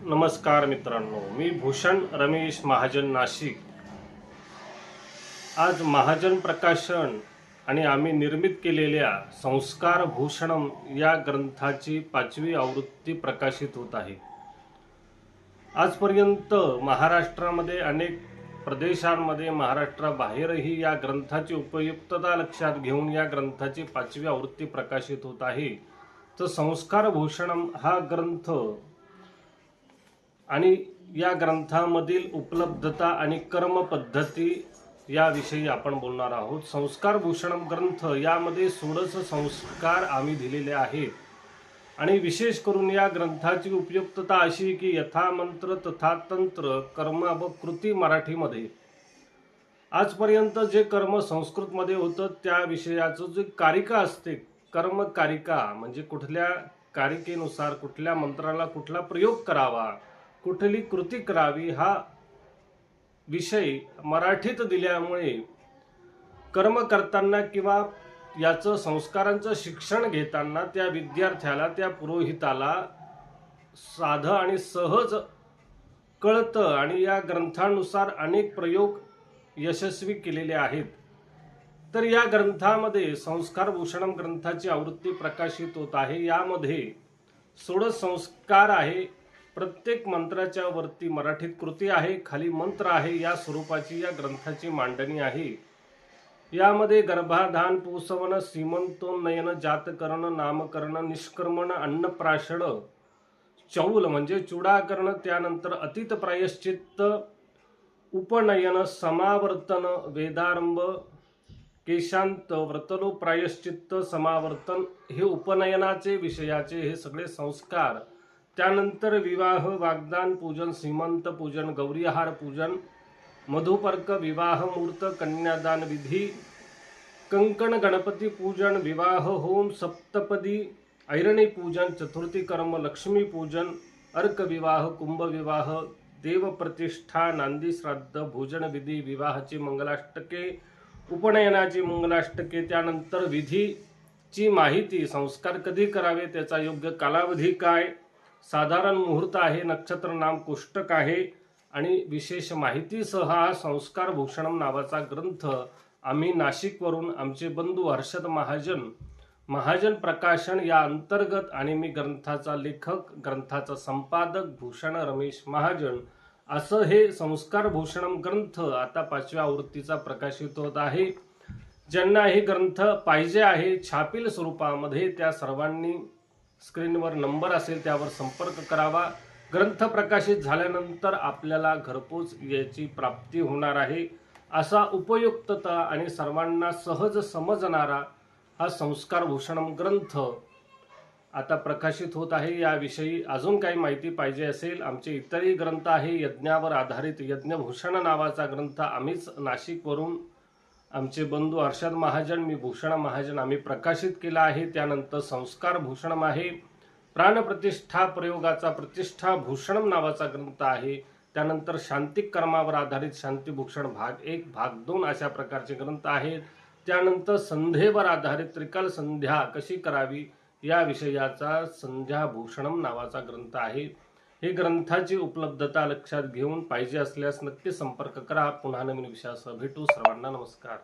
नमस्कार मित्रांनो, मी भूषण रमेश महाजन नाशिक। आज महाजन प्रकाशन आणि आम्ही निर्मित केलेल्या संस्कार भूषणम या ग्रंथाची 5वी आवृत्ती प्रकाशित होत आहे। आजपर्यंत महाराष्ट्रामध्ये अनेक प्रदेशांमध्ये महाराष्ट्राबाहेरही या ग्रंथाची उपयुक्तता लक्षात घेऊन या ग्रंथाची 5वी आवृत्ती प्रकाशित होत आहे। तर संस्कार भूषणम हा ग्रंथ आणि या ग्रंथामधील उपलब्धता आणि कर्म पद्धती याविषयी आपण बोलणार आहोत। संस्कार भूषणम ग्रंथ यामध्ये 16 संस्कार आम्ही दिलेले आहेत आणि विशेष करून या ग्रंथाची उपयुक्तता अशी की यथा मंत्र तथा तंत्र कर्म व कृती मराठीमध्ये आजपर्यंत जे कर्म संस्कृतमध्ये होतं त्या विषयाचं जे कारिका असते, कर्म कारिका म्हणजे कुठल्या कारिकेनुसार कुठल्या मंत्राला कुठला प्रयोग करावा, कुठली कृती करावी हा विषय मराठीत दिल्यामुळे कर्म करताना किंवा याचं संस्कारांचं शिक्षण घेताना त्या विद्यार्थ्याला त्या पुरोहिताला साधं आणि सहज कळतं आणि या ग्रंथानुसार अनेक प्रयोग यशस्वी केलेले आहेत। तर या ग्रंथामध्ये संस्कार भूषणम ग्रंथाची आवृत्ती प्रकाशित होत आहे। यामध्ये 16 संस्कार आहे। प्रत्येक मंत्राच्या वरती मराठीत कृती आहे, खाली मंत्र आहे। या स्वरूपाची या ग्रंथाची मांडणी आहे। यामध्ये गर्भाधान, पुंसवन, सीमंतोन्नयन, जातकरण, नामकरण, निष्क्रमण, अन्नप्राशन, चौल म्हणजे चुडाकरण, त्यानंतर अतीत प्रायश्चित्त, उपनयन, समावर्तन, वेदारंभ, केशांत, व्रतलोप प्रायश्चित्त, समावर्तन हे उपनयनाचे विषयाचे हे सगळे संस्कार। त्यानंतर विवाह, वाग्दान पूजन, सीमंत पूजन, गौरीहार पूजन, मधुपर्क, विवाह मूर्त, कन्यादान विधी, कंकण, गणपती पूजन, विवाह होम, सप्तपदी, ऐरणी पूजन, चतुर्थी कर्म, लक्ष्मी पूजन, अर्क विवाह, कुंभ विवाह, देव प्रतिष्ठा, नांदी श्राद्ध, भोजन विधी, विवाहाची मंगलाष्टके, उपनयनाची मंगलाष्टके, त्यानंतर विधीची माहिती, संस्कार कधी करावे, त्याचा योग्य कालावधी काय, साधारण मुहूर्त आहे, नक्षत्र नाम कोष्टक आहे आणि विशेष माहितीसह हा संस्कार भूषणम नावाचा ग्रंथ आम्ही नाशिकवरून आमचे बंधू हर्षद महाजन प्रकाशन या अंतर्गत आणि मी ग्रंथाचा लेखक, ग्रंथाचा संपादक भूषण रमेश महाजन असं हे संस्कार भूषणम ग्रंथ आता 5व्या आवृत्तीचा प्रकाशित होत आहे। ज्यांना हे ग्रंथ पाहिजे आहे छापील स्वरूपामध्ये त्या सर्वांनी स्क्रीनवर नंबर असेल त्यावर संपर्क करावा। ग्रंथ प्रकाशित झाल्यानंतर आपल्याला घरपोच याची प्राप्ती होणार आहे। असा उपयुक्तता आणि सर्वांना सहज समजणारा हा संस्कार भूषणम ग्रंथ आता प्रकाशित होत आहे। याविषयी अजून काही माहिती पाहिजे असेल आमचे इतरही ग्रंथ आहे। यज्ञावर आधारित यज्ञभूषण नावाचा ग्रंथ आम्हीच नाशिकवरून आमचे बंधू हर्षद महाजन, मी भूषण महाजन आम्ही प्रकाशित केला आहे। त्यानंतर संस्कार भूषणम आहे। प्राणप्रतिष्ठा प्रयोगाचा प्रतिष्ठा भूषणम नावाचा ग्रंथ आहे। त्यानंतर शांतिक कर्मावर आधारित शांतिभूषण भाग 1 भाग 2 अशा प्रकारचे ग्रंथ आहेत। त्यानंतर संध्येवर आधारित त्रिकाल संध्या कशी करावी या विषयाचा संध्याभूषणम नावाचा ग्रंथ आहे। हे ग्रंथाची उपलब्धता लक्षात घेऊन पाहिजे असल्यास नक्की संपर्क करा। पुन्हा नवीन विषयासह भेटू। सर्वांना नमस्कार।